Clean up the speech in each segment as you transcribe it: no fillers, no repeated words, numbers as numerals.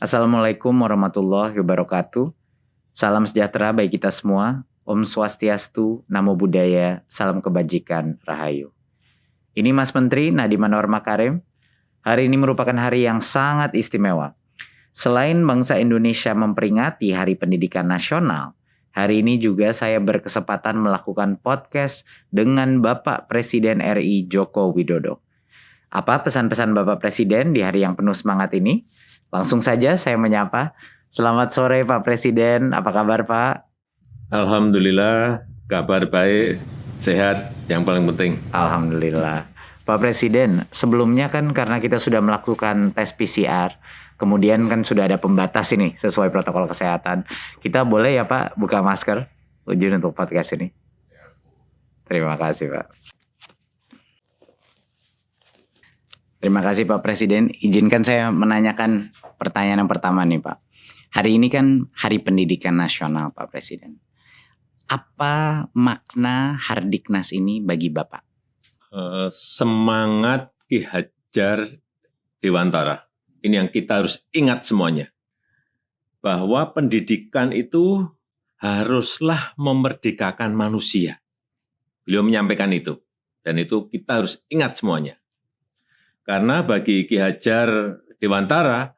Assalamualaikum warahmatullahi wabarakatuh. Salam sejahtera bagi kita semua. Om Swastiastu, Namo Buddhaya, Salam Kebajikan, Rahayu. Ini Mas Menteri Nadiem Anwar Makarim. Hari ini merupakan hari yang sangat istimewa. Selain bangsa Indonesia memperingati Hari Pendidikan Nasional, hari ini juga saya berkesempatan melakukan podcast dengan Bapak Presiden RI Joko Widodo. Apa pesan-pesan Bapak Presiden di hari yang penuh semangat ini? Langsung saja saya menyapa. Selamat sore Pak Presiden, apa kabar Pak? Alhamdulillah, kabar baik, sehat yang paling penting. Alhamdulillah. Pak Presiden, sebelumnya kan karena kita sudah melakukan tes PCR, kemudian kan sudah ada pembatas ini sesuai protokol kesehatan. Kita boleh ya Pak buka masker? Izin untuk podcast ini. Terima kasih Pak. Terima kasih Pak Presiden. Izinkan saya menanyakan pertanyaan yang pertama nih Pak. Hari ini kan Hari Pendidikan Nasional Pak Presiden. Apa makna Hardiknas ini bagi Bapak? Semangat Ki Hajar Dewantara. Ini yang kita harus ingat semuanya. Bahwa pendidikan itu haruslah memerdekakan manusia. Beliau menyampaikan itu. Dan itu kita harus ingat semuanya. Karena bagi Ki Hajar Dewantara,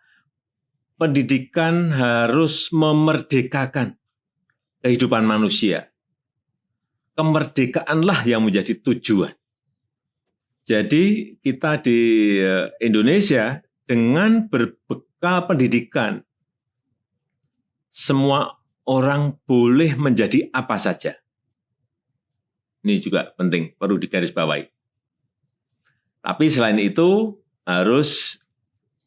pendidikan harus memerdekakan kehidupan manusia. Kemerdekaanlah yang menjadi tujuan. Jadi kita di Indonesia dengan berbekal pendidikan, semua orang boleh menjadi apa saja. Ini juga penting, perlu digarisbawahi. Tapi selain itu harus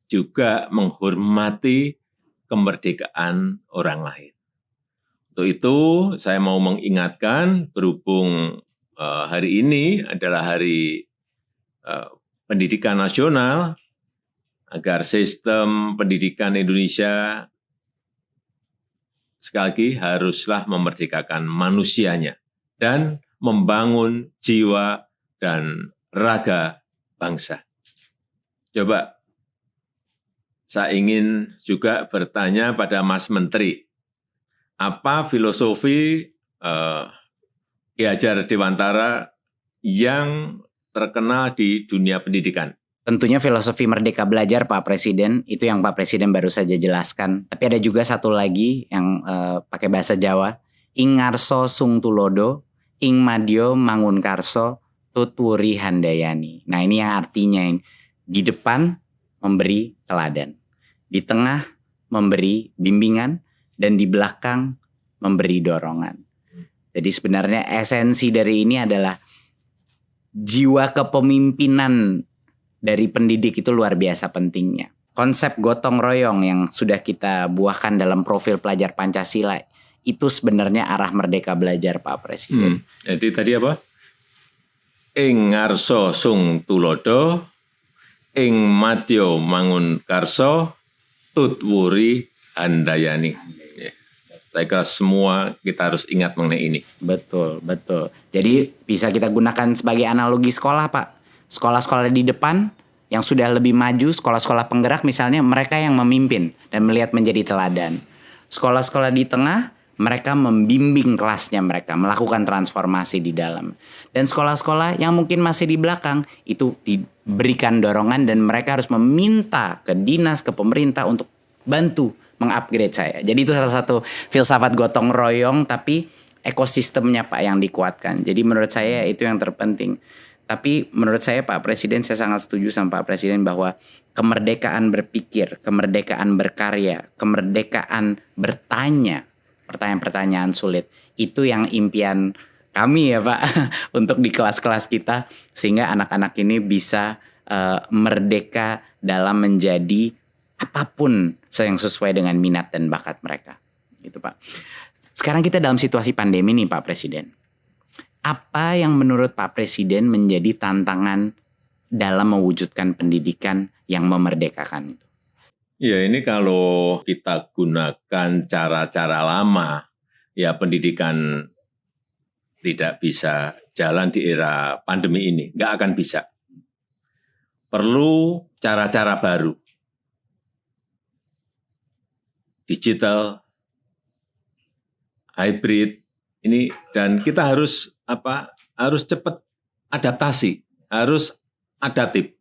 juga menghormati kemerdekaan orang lain. Untuk itu saya mau mengingatkan berhubung hari ini adalah hari pendidikan nasional, agar sistem pendidikan Indonesia sekali lagi haruslah memerdekakan manusianya dan membangun jiwa dan raga bangsa. Coba saya ingin juga bertanya pada Mas Menteri, apa filosofi Ki Hajar Dewantara yang terkenal di dunia pendidikan? Tentunya filosofi Merdeka Belajar Pak Presiden, itu yang Pak Presiden baru saja jelaskan. Tapi ada juga satu lagi yang pakai bahasa Jawa, ing ngarso sung tulodo, ing madyo mangun karso, tutwuri handayani. Nah ini yang artinya yang di depan memberi teladan, di tengah memberi bimbingan, dan di belakang memberi dorongan. Jadi sebenarnya esensi dari ini adalah jiwa kepemimpinan dari pendidik itu luar biasa pentingnya. Konsep gotong royong yang sudah kita buahkan dalam profil pelajar Pancasila itu sebenarnya arah Merdeka Belajar Pak Presiden. Jadi tadi apa? Ing ngarso sung tulodo, ing madyo mangun karso, tutwuri handayani. Ya. Saya kira semua kita harus ingat mengenai ini. Betul, betul. Jadi bisa kita gunakan sebagai analogi sekolah Pak. Sekolah-sekolah di depan yang sudah lebih maju, sekolah-sekolah penggerak misalnya, mereka yang memimpin dan melihat menjadi teladan. Sekolah-sekolah di tengah, mereka membimbing kelasnya mereka, melakukan transformasi di dalam. Dan sekolah-sekolah yang mungkin masih di belakang, itu diberikan dorongan dan mereka harus meminta ke dinas, ke pemerintah untuk bantu mengupgrade saya. Jadi itu salah satu filsafat gotong royong, tapi ekosistemnya Pak yang dikuatkan. Jadi menurut saya itu yang terpenting. Tapi menurut saya Pak Presiden, saya sangat setuju sama Pak Presiden bahwa kemerdekaan berpikir, kemerdekaan berkarya, kemerdekaan bertanya, pertanyaan-pertanyaan sulit, itu yang impian kami ya Pak untuk di kelas-kelas kita, sehingga anak-anak ini bisa merdeka dalam menjadi apapun yang sesuai dengan minat dan bakat mereka. Gitu Pak. Sekarang kita dalam situasi pandemi nih Pak Presiden. Apa yang menurut Pak Presiden menjadi tantangan dalam mewujudkan pendidikan yang memerdekakan itu? Ya ini kalau kita gunakan cara-cara lama, ya pendidikan tidak bisa jalan di era pandemi ini, nggak akan bisa. Perlu cara-cara baru. digital, hybrid ini, dan kita harus harus cepat adaptasi, harus adaptif,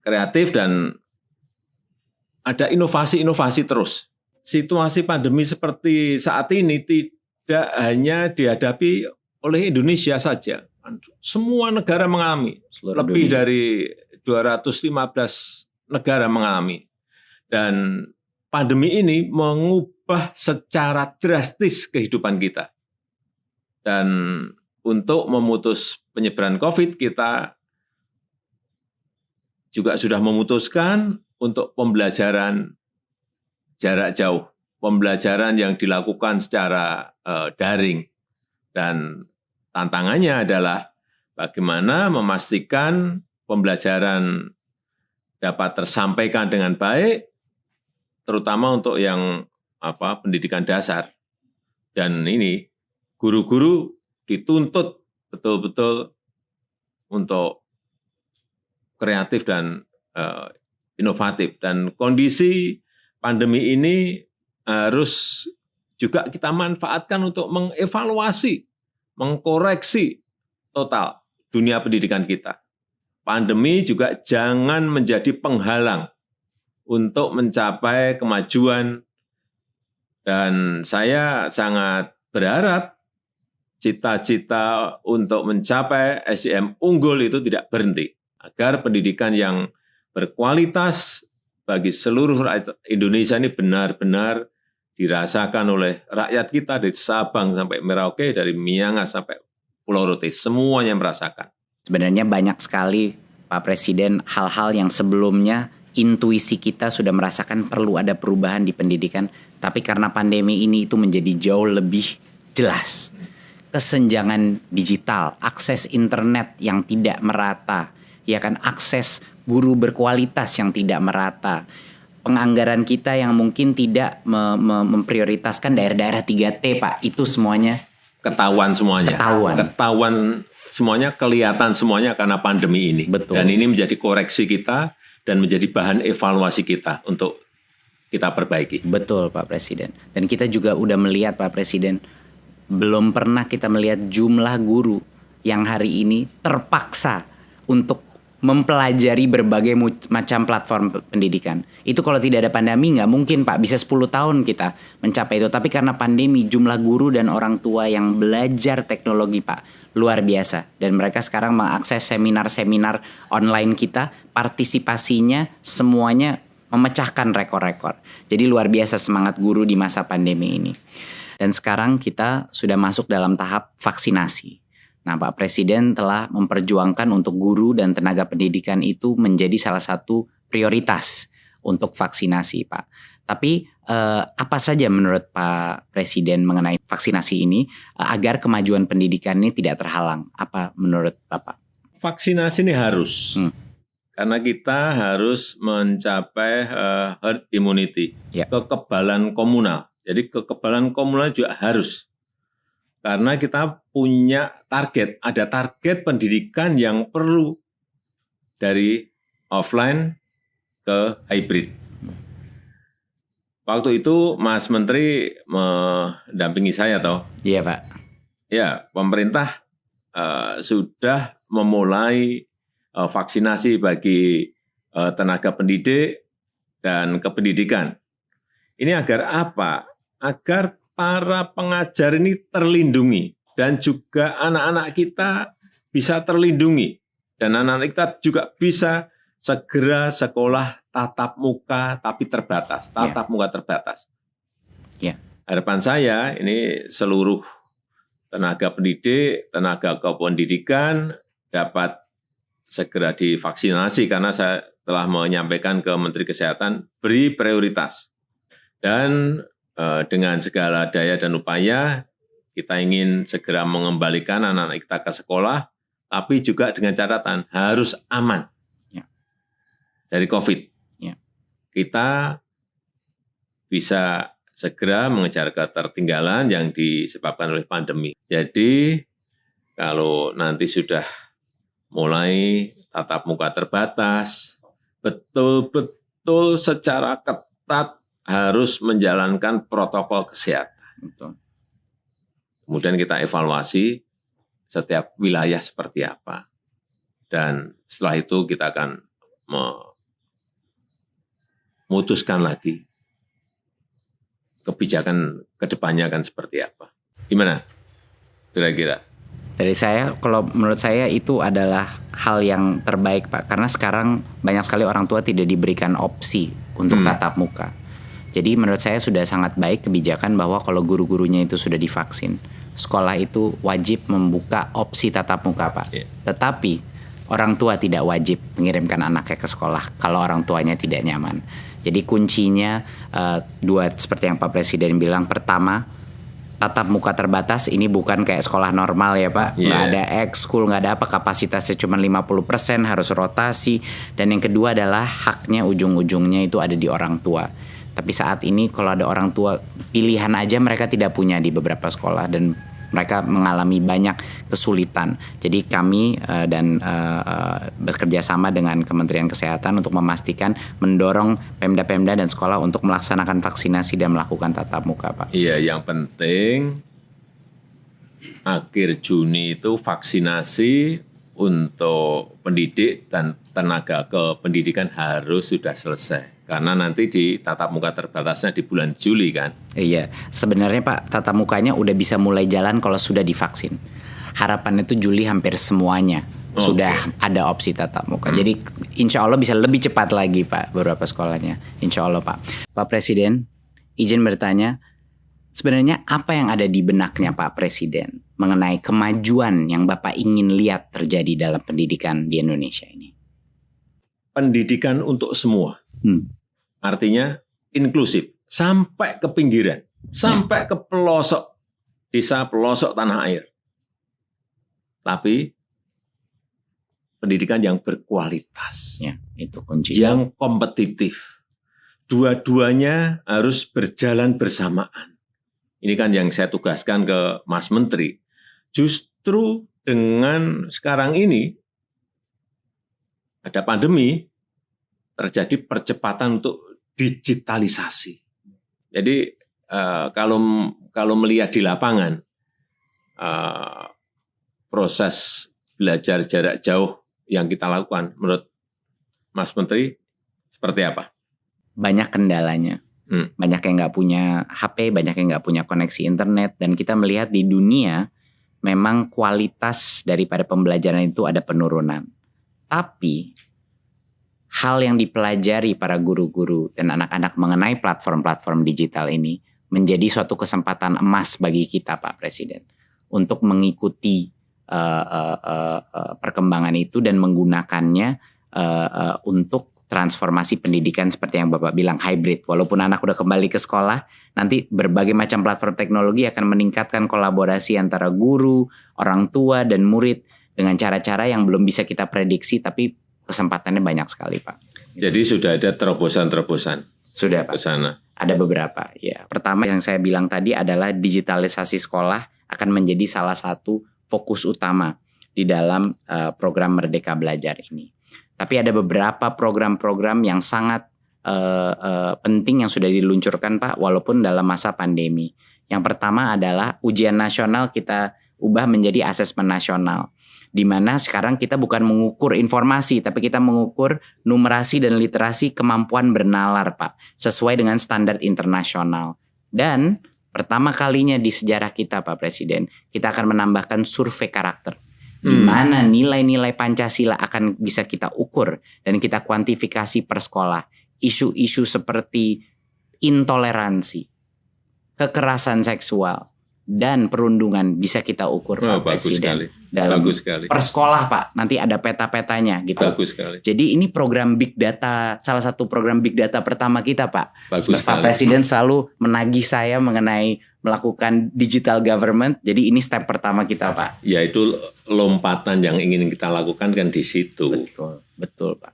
kreatif, dan ada inovasi-inovasi terus. Situasi pandemi seperti saat ini tidak hanya dihadapi oleh Indonesia saja. Semua negara mengalami, lebih dari 215 negara mengalami. Dan pandemi ini mengubah secara drastis kehidupan kita. Dan untuk memutus penyebaran COVID, kita juga sudah memutuskan untuk pembelajaran jarak jauh, pembelajaran yang dilakukan secara daring. Dan tantangannya adalah bagaimana memastikan pembelajaran dapat tersampaikan dengan baik, terutama untuk yang pendidikan dasar. Dan ini guru-guru dituntut betul-betul untuk kreatif dan inovatif. Dan kondisi pandemi ini harus juga kita manfaatkan untuk mengevaluasi, mengkoreksi total dunia pendidikan kita. Pandemi juga jangan menjadi penghalang untuk mencapai kemajuan, dan saya sangat berharap cita-cita untuk mencapai SDM unggul itu tidak berhenti, agar pendidikan yang berkualitas bagi seluruh rakyat Indonesia ini benar-benar dirasakan oleh rakyat kita dari Sabang sampai Merauke, dari Miangas sampai Pulau Rote, semuanya merasakan. Sebenarnya banyak sekali Pak Presiden hal-hal yang sebelumnya intuisi kita sudah merasakan perlu ada perubahan di pendidikan, tapi karena pandemi ini itu menjadi jauh lebih jelas. Kesenjangan digital, akses internet yang tidak merata, ya kan, akses guru berkualitas yang tidak merata, penganggaran kita yang mungkin tidak memprioritaskan daerah-daerah 3T, Pak, itu semuanya ketahuan semuanya. Ketahuan semuanya, kelihatan semuanya karena pandemi ini. Betul. Dan ini menjadi koreksi kita dan menjadi bahan evaluasi kita untuk kita perbaiki. Betul, Pak Presiden. Dan kita juga udah melihat, Pak Presiden, belum pernah kita melihat jumlah guru yang hari ini terpaksa untuk mempelajari berbagai macam platform pendidikan. Itu kalau tidak ada pandemi nggak mungkin, Pak. Bisa 10 tahun kita mencapai itu. Tapi karena pandemi, jumlah guru dan orang tua yang belajar teknologi, Pak, luar biasa. Dan mereka sekarang mengakses seminar-seminar online kita, partisipasinya semuanya memecahkan rekor-rekor. Jadi luar biasa semangat guru di masa pandemi ini. Dan sekarang kita sudah masuk dalam tahap vaksinasi. Nah, Pak Presiden telah memperjuangkan untuk guru dan tenaga pendidikan itu menjadi salah satu prioritas untuk vaksinasi, Pak. Tapi apa saja menurut Pak Presiden mengenai vaksinasi ini agar kemajuan pendidikan ini tidak terhalang? Apa menurut Bapak? Vaksinasi ini harus. Karena kita harus mencapai herd immunity, kekebalan komunal. Jadi kekebalan komunal juga harus. Karena kita punya target, ada target pendidikan yang perlu dari offline ke hybrid. Waktu itu Mas Menteri mendampingi saya toh. Iya, Pak. Ya, pemerintah sudah memulai vaksinasi bagi tenaga pendidik dan kependidikan. Ini agar apa? Agar para pengajar ini terlindungi dan juga anak-anak kita bisa terlindungi dan anak-anak kita juga bisa segera sekolah tatap muka tapi terbatas, muka terbatas. Harapan saya ini seluruh tenaga pendidik, tenaga kependidikan dapat segera divaksinasi, karena saya telah menyampaikan ke Menteri Kesehatan beri prioritas. Dan dengan segala daya dan upaya, kita ingin segera mengembalikan anak-anak kita ke sekolah, tapi juga dengan catatan harus aman dari COVID. Kita bisa segera mengejar ketertinggalan yang disebabkan oleh pandemi. Jadi, kalau nanti sudah mulai tatap muka terbatas, betul-betul secara ketat harus menjalankan protokol kesehatan. Betul. Kemudian kita evaluasi setiap wilayah seperti apa. Dan setelah itu kita akan memutuskan lagi kebijakan ke depannya akan seperti apa. Gimana kira-kira? Dari saya, kalau menurut saya itu adalah hal yang terbaik Pak. Karena sekarang banyak sekali orang tua tidak diberikan opsi untuk tatap muka. Jadi menurut saya sudah sangat baik kebijakan bahwa kalau guru-gurunya itu sudah divaksin, sekolah itu wajib membuka opsi tatap muka Pak. Yeah. Tetapi orang tua tidak wajib mengirimkan anaknya ke sekolah kalau orang tuanya tidak nyaman. Jadi kuncinya dua seperti yang Pak Presiden bilang. Pertama, tatap muka terbatas, ini bukan kayak sekolah normal ya Pak. Nggak ada ekskul, nggak ada apa, kapasitasnya cuma 50%, harus rotasi. Dan yang kedua adalah haknya ujung-ujungnya itu ada di orang tua. Tapi saat ini kalau ada orang tua, pilihan aja mereka tidak punya di beberapa sekolah dan mereka mengalami banyak kesulitan. Jadi kami bekerja sama dengan Kementerian Kesehatan untuk memastikan mendorong Pemda-Pemda dan sekolah untuk melaksanakan vaksinasi dan melakukan tatap muka, Pak. Iya, yang penting akhir Juni itu vaksinasi untuk pendidik dan tenaga kependidikan harus sudah selesai. Karena nanti di tatap muka terbatasnya di bulan Juli kan. Iya, sebenarnya Pak, tatap mukanya udah bisa mulai jalan kalau sudah divaksin. Harapannya itu Juli hampir semuanya sudah ada opsi tatap muka. Jadi insya Allah bisa lebih cepat lagi Pak beberapa sekolahnya. Insya Allah Pak. Pak Presiden, izin bertanya, sebenarnya apa yang ada di benaknya Pak Presiden mengenai kemajuan yang Bapak ingin lihat terjadi dalam pendidikan di Indonesia ini? Pendidikan untuk semua. Artinya inklusif sampai ke pinggiran, sampai ke pelosok desa, pelosok tanah air. Tapi pendidikan yang berkualitas, Ya, itu kunci. yang kompetitif. Dua-duanya harus berjalan bersamaan. Ini kan yang saya tugaskan ke Mas Menteri. Justru dengan sekarang ini ada pandemi, terjadi percepatan untuk digitalisasi. Jadi kalau melihat di lapangan proses belajar jarak jauh yang kita lakukan, menurut Mas Menteri seperti apa? Banyak kendalanya. Banyak yang nggak punya HP, banyak yang nggak punya koneksi internet, dan kita melihat di dunia memang kualitas daripada pembelajaran itu ada penurunan. Tapi hal yang dipelajari para guru-guru dan anak-anak mengenai platform-platform digital ini menjadi suatu kesempatan emas bagi kita Pak Presiden untuk mengikuti perkembangan itu dan menggunakannya untuk transformasi pendidikan seperti yang Bapak bilang, hybrid. Walaupun anak udah kembali ke sekolah, nanti berbagai macam platform teknologi akan meningkatkan kolaborasi antara guru, orang tua, dan murid dengan cara-cara yang belum bisa kita prediksi, tapi kesempatannya banyak sekali Pak. Jadi sudah ada terobosan-terobosan? Sudah Pak. Ke sana? Ada beberapa. Ya. Pertama yang saya bilang tadi adalah digitalisasi sekolah akan menjadi salah satu fokus utama di dalam program Merdeka Belajar ini. Tapi ada beberapa program-program yang sangat penting yang sudah diluncurkan Pak, walaupun dalam masa pandemi. Yang pertama adalah ujian nasional kita ubah menjadi asesmen nasional, di mana sekarang kita bukan mengukur informasi, tapi kita mengukur numerasi dan literasi kemampuan bernalar Pak, sesuai dengan standar internasional. Dan pertama kalinya di sejarah kita Pak Presiden, kita akan menambahkan survei karakter, di mana nilai-nilai Pancasila akan bisa kita ukur dan kita kuantifikasi per sekolah. Isu-isu seperti intoleransi, kekerasan seksual, dan perundungan bisa kita ukur Pak Presiden. Dalam per sekolah Pak, nanti ada peta-petanya gitu. Bagus sekali. Jadi ini program Big Data, salah satu program Big Data pertama kita Pak. Bagus Pak Presiden selalu menagih saya mengenai melakukan digital government. Jadi ini step pertama kita Pak. Ya itu lompatan yang ingin kita lakukan kan di situ. Betul Pak.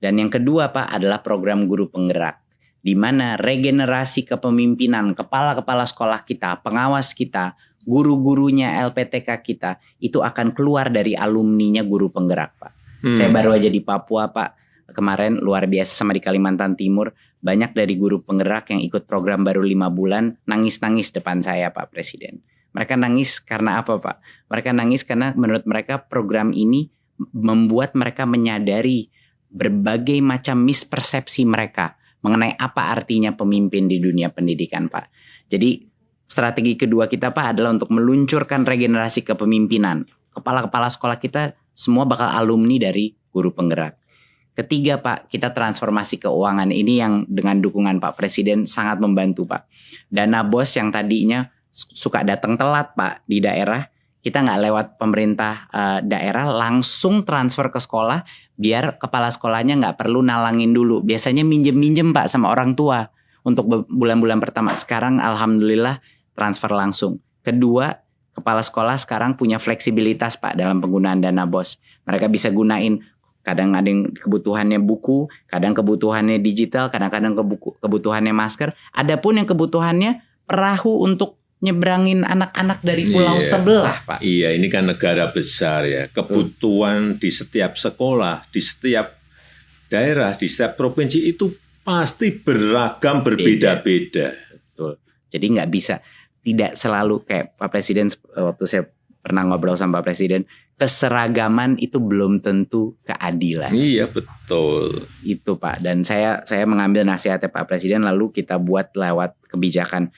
Dan yang kedua Pak adalah program guru penggerak, di mana regenerasi kepemimpinan kepala-kepala sekolah kita, pengawas kita, guru-gurunya LPTK kita itu akan keluar dari alumninya guru penggerak Pak. Saya baru aja di Papua Pak, kemarin luar biasa sama di Kalimantan Timur. Banyak dari guru penggerak yang ikut program baru 5 bulan nangis-nangis depan saya Pak Presiden. Mereka nangis karena apa Pak? Mereka nangis karena menurut mereka program ini membuat mereka menyadari berbagai macam mispersepsi mereka mengenai apa artinya pemimpin di dunia pendidikan Pak. Jadi strategi kedua kita Pak adalah untuk meluncurkan regenerasi kepemimpinan. Kepala-kepala sekolah kita semua bakal alumni dari guru penggerak. Ketiga Pak, kita transformasi keuangan ini yang dengan dukungan Pak Presiden sangat membantu Pak. Dana BOS yang tadinya suka datang telat Pak di daerah, kita nggak lewat pemerintah daerah, langsung transfer ke sekolah biar kepala sekolahnya nggak perlu nalangin dulu. Biasanya minjem-minjem Pak sama orang tua untuk bulan-bulan pertama. Sekarang alhamdulillah transfer langsung. Kedua, kepala sekolah sekarang punya fleksibilitas Pak dalam penggunaan dana BOS. Mereka bisa gunain, kadang ada yang kebutuhannya buku, kadang kebutuhannya digital, kadang-kadang kebutuhannya masker. Adapun yang kebutuhannya perahu untuk nyebrangin anak-anak dari pulau sebelah Pak. Iya, ini kan negara besar ya. Kebutuhan di setiap sekolah, di setiap daerah, di setiap provinsi itu pasti beragam, berbeda-beda. Betul. Jadi nggak bisa, tidak selalu kayak Pak Presiden, waktu saya pernah ngobrol sama Pak Presiden, keseragaman itu belum tentu keadilan. Iya, betul. Itu Pak, dan saya mengambil nasihatnya Pak Presiden lalu kita buat lewat kebijakan.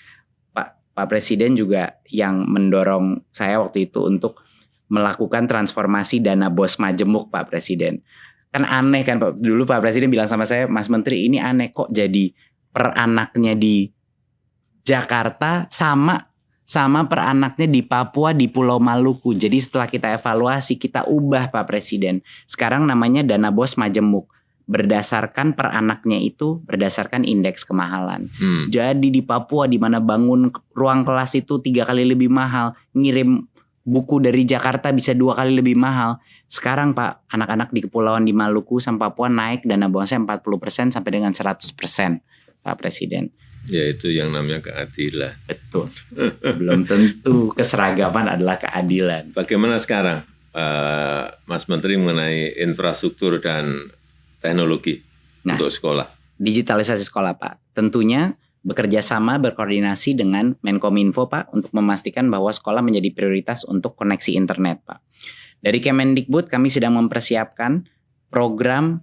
Pak Presiden juga yang mendorong saya waktu itu untuk melakukan transformasi dana BOS Majemuk Pak Presiden. Kan aneh kan Pak, dulu Pak Presiden bilang sama saya, Mas Menteri ini aneh kok jadi per anaknya di Jakarta sama per anaknya di Papua, di Pulau Maluku. Jadi setelah kita evaluasi, kita ubah Pak Presiden. Sekarang namanya dana BOS Majemuk. Berdasarkan per anaknya itu berdasarkan indeks kemahalan. Jadi di Papua di mana bangun ruang kelas itu 3 kali lebih mahal, ngirim buku dari Jakarta bisa 2 kali lebih mahal. Sekarang Pak, anak-anak di kepulauan di Maluku sama Papua naik dana BOS-nya 40% sampai dengan 100% Pak Presiden. Ya itu yang namanya keadilan. Betul. Belum tentu keseragaman adalah keadilan. Bagaimana sekarang Mas Menteri mengenai infrastruktur dan teknologi untuk sekolah? Digitalisasi sekolah Pak, tentunya bekerja sama berkoordinasi dengan Menkominfo Pak untuk memastikan bahwa sekolah menjadi prioritas untuk koneksi internet Pak. Dari Kemendikbud kami sedang mempersiapkan program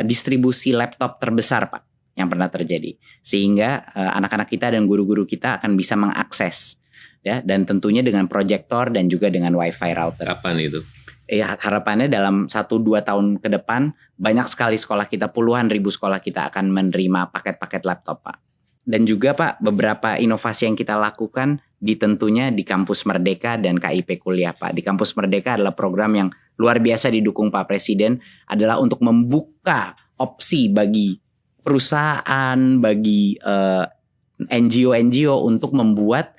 distribusi laptop terbesar Pak yang pernah terjadi, sehingga anak-anak kita dan guru-guru kita akan bisa mengakses ya, dan tentunya dengan proyektor dan juga dengan wifi router. Kapan itu? Harapannya dalam 1-2 tahun ke depan banyak sekali sekolah kita, puluhan ribu sekolah kita akan menerima paket-paket laptop Pak. Dan juga Pak, beberapa inovasi yang kita lakukan tentunya di Kampus Merdeka dan KIP Kuliah Pak. Di Kampus Merdeka adalah program yang luar biasa didukung Pak Presiden, adalah untuk membuka opsi bagi perusahaan, bagi NGO untuk membuat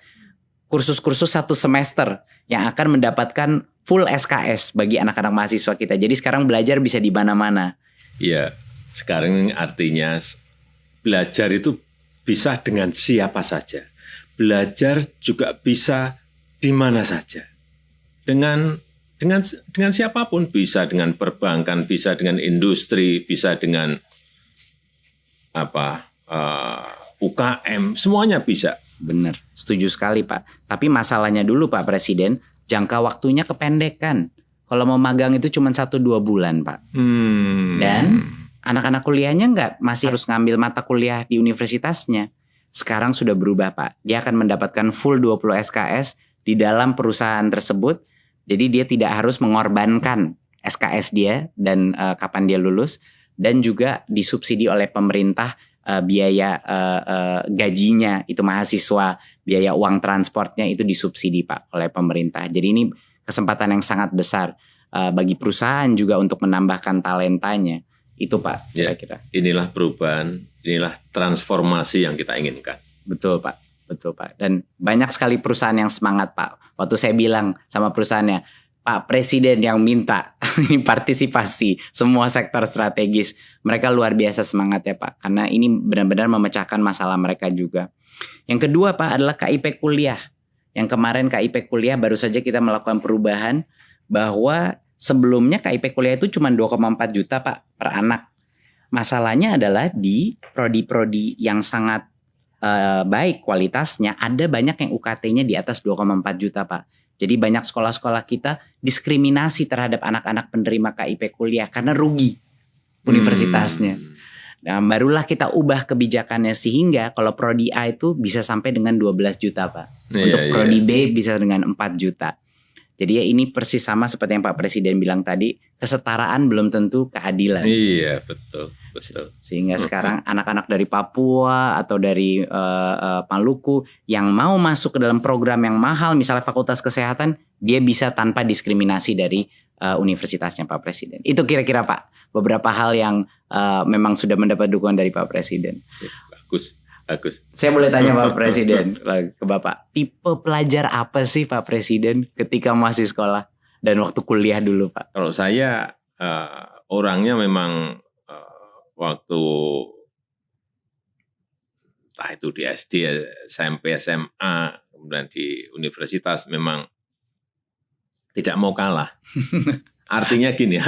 kursus-kursus 1 semester yang akan mendapatkan full SKS bagi anak-anak mahasiswa kita. Jadi sekarang belajar bisa di mana-mana. Iya, sekarang artinya belajar itu bisa dengan siapa saja. Belajar juga bisa di mana saja. Dengan siapapun, bisa dengan perbankan, bisa dengan industri, bisa dengan UKM, semuanya bisa. Benar, setuju sekali Pak. Tapi masalahnya dulu Pak Presiden, jangka waktunya kependekan. Kalau mau magang itu cuma 1-2 bulan Pak. Dan anak-anak kuliahnya masih harus ngambil mata kuliah di universitasnya. Sekarang sudah berubah Pak. Dia akan mendapatkan full 20 SKS di dalam perusahaan tersebut. Jadi dia tidak harus mengorbankan SKS dia dan kapan dia lulus. Dan juga disubsidi oleh pemerintah biaya gajinya itu mahasiswa, biaya uang transportnya itu disubsidi Pak oleh pemerintah. Jadi ini kesempatan yang sangat besar bagi perusahaan juga untuk menambahkan talentanya. Itu Pak, kira-kira. Inilah perubahan, inilah transformasi yang kita inginkan. Betul Pak, betul Pak. Dan banyak sekali perusahaan yang semangat Pak. Waktu saya bilang sama perusahaannya, Pak Presiden yang minta ini partisipasi semua sektor strategis. Mereka luar biasa semangat ya Pak, karena ini benar-benar memecahkan masalah mereka juga. Yang kedua Pak adalah KIP Kuliah. Yang kemarin KIP Kuliah baru saja kita melakukan perubahan bahwa sebelumnya KIP Kuliah itu cuma 2,4 juta Pak per anak. Masalahnya adalah di prodi-prodi yang sangat baik kualitasnya, ada banyak yang UKT-nya di atas 2,4 juta Pak. Jadi banyak sekolah-sekolah kita diskriminasi terhadap anak-anak penerima KIP kuliah karena rugi universitasnya. Nah, barulah kita ubah kebijakannya sehingga kalau prodi A itu bisa sampai dengan 12 juta Pak. Untuk prodi B bisa dengan 4 juta. Jadi ya ini persis sama seperti yang Pak Presiden bilang tadi, kesetaraan belum tentu keadilan. Iya, betul. Sehingga sekarang anak-anak dari Papua atau dari Maluku yang mau masuk ke dalam program yang mahal, misalnya Fakultas Kesehatan, dia bisa tanpa diskriminasi dari universitasnya Pak Presiden. Itu kira-kira Pak, beberapa hal yang memang sudah mendapat dukungan dari Pak Presiden. Bagus. Saya boleh tanya Pak Presiden ke Bapak, tipe pelajar apa sih Pak Presiden ketika masih sekolah dan waktu kuliah dulu Pak? Kalau saya orangnya memang waktu entah itu di SD, SMP, SMA, kemudian di universitas memang tidak mau kalah. Artinya gini,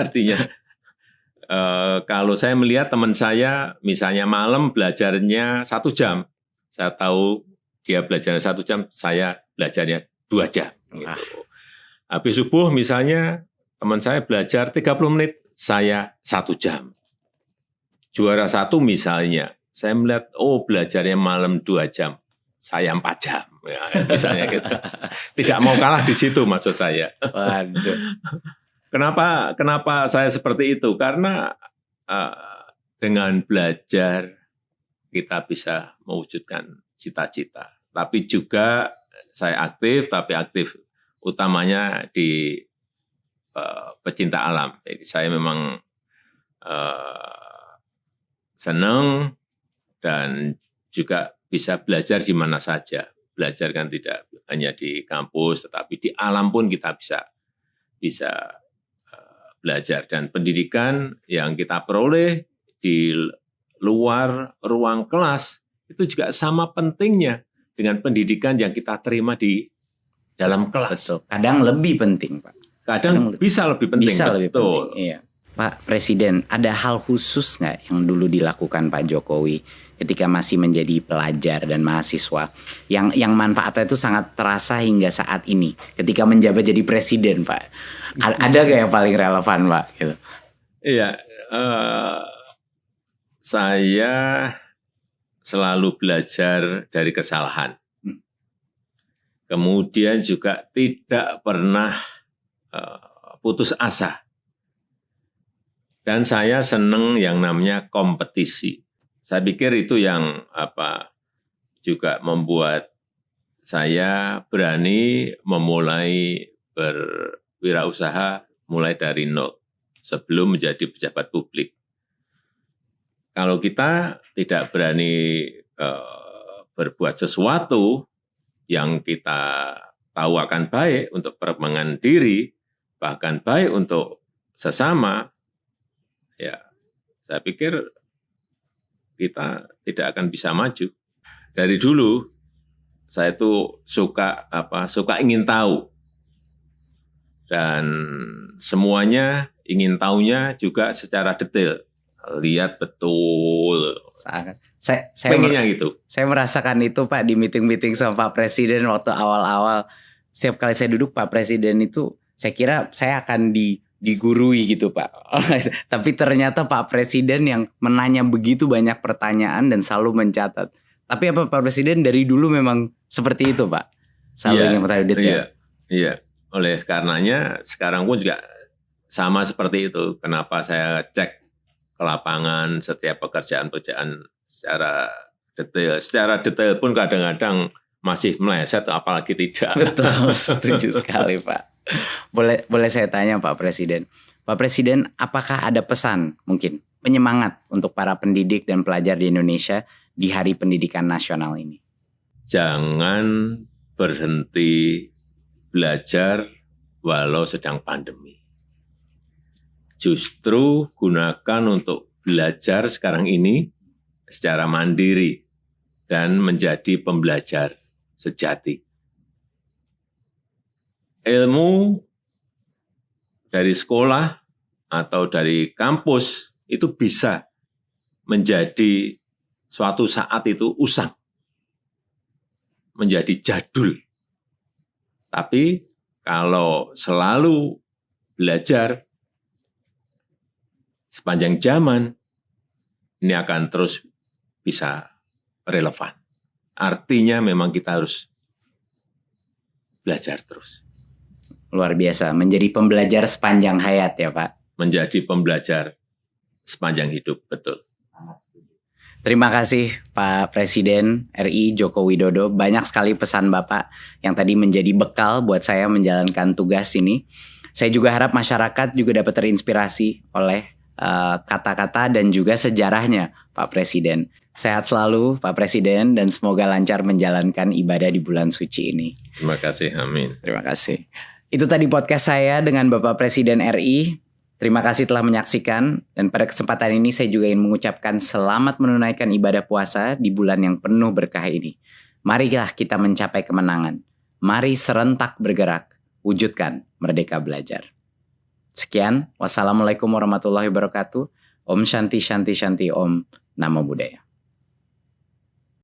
kalau saya melihat teman saya misalnya malam belajarnya 1 jam, saya tahu dia belajarnya 1 jam, saya belajarnya 2 jam. Gitu. Habis subuh misalnya teman saya belajar 30 menit, saya 1 jam. Juara 1 misalnya, saya melihat belajarnya malam 2 jam, saya 4 jam. Ya, misalnya gitu. Tidak mau kalah di situ maksud saya. Waduh. Kenapa saya seperti itu? Karena dengan belajar kita bisa mewujudkan cita-cita. Tapi juga saya aktif, tapi aktif utamanya di pecinta alam. Jadi saya memang senang dan juga bisa belajar di mana saja. Belajar kan tidak hanya di kampus, tetapi di alam pun kita bisa belajar. Dan pendidikan yang kita peroleh di luar ruang kelas itu juga sama pentingnya dengan pendidikan yang kita terima di dalam kelas. Betul. Kadang lebih penting Pak. Kadang bisa lebih penting. Bisa lebih penting, iya. Pak Presiden, ada hal khusus nggak yang dulu dilakukan Pak Jokowi ketika masih menjadi pelajar dan mahasiswa yang manfaatnya itu sangat terasa hingga saat ini ketika menjabat jadi presiden Pak? Ada nggak yang paling relevan Pak? Gitu. Iya, saya selalu belajar dari kesalahan. Kemudian juga tidak pernah putus asa. Dan saya senang yang namanya kompetisi. Saya pikir itu yang juga membuat saya berani memulai berwirausaha mulai dari nol sebelum menjadi pejabat publik. Kalau kita tidak berani berbuat sesuatu yang kita tahu akan baik untuk perkembangan diri, bahkan baik untuk sesama, ya saya pikir kita tidak akan bisa maju. Dari dulu saya itu suka ingin tahu. Dan semuanya ingin tahunya juga secara detail. Lihat betul. Sangat. Pengennya gitu. Saya merasakan itu Pak di meeting-meeting sama Pak Presiden waktu awal-awal. Setiap kali saya duduk Pak Presiden itu, saya kira saya akan digurui gitu Pak. Tapi ternyata Pak Presiden yang menanya begitu banyak pertanyaan dan selalu mencatat. Tapi apa Pak Presiden dari dulu memang seperti itu Pak? Selalu ingin bertanya detail. Iya. Oleh karenanya sekarang pun juga sama seperti itu. Kenapa saya cek ke lapangan setiap pekerjaan-pekerjaan secara detail. Secara detail pun kadang-kadang masih meleset, apalagi tidak. Betul, setuju sekali Pak. Boleh saya tanya Pak Presiden. Pak Presiden, apakah ada pesan mungkin penyemangat untuk para pendidik dan pelajar di Indonesia di Hari Pendidikan Nasional ini? Jangan berhenti belajar walau sedang pandemi. Justru gunakan untuk belajar sekarang ini secara mandiri dan menjadi pembelajar sejati. Ilmu dari sekolah atau dari kampus itu bisa menjadi suatu saat itu usang, menjadi jadul. Tapi kalau selalu belajar sepanjang zaman, ini akan terus bisa relevan. Artinya memang kita harus belajar terus. Luar biasa, menjadi pembelajar sepanjang hayat ya Pak. Menjadi pembelajar sepanjang hidup, betul. Terima kasih Pak Presiden RI Joko Widodo. Banyak sekali pesan Bapak yang tadi menjadi bekal buat saya menjalankan tugas ini. Saya juga harap masyarakat juga dapat terinspirasi oleh kata-kata dan juga sejarahnya Pak Presiden. Sehat selalu Pak Presiden dan semoga lancar menjalankan ibadah di bulan suci ini. Terima kasih, amin. Terima kasih. Itu tadi podcast saya dengan Bapak Presiden RI. Terima kasih telah menyaksikan dan pada kesempatan ini saya juga ingin mengucapkan selamat menunaikan ibadah puasa di bulan yang penuh berkah ini. Marilah kita mencapai kemenangan. Mari serentak bergerak, wujudkan Merdeka Belajar. Sekian, wassalamualaikum warahmatullahi wabarakatuh. Om Shanti Shanti Shanti Om. Namo Buddhaya.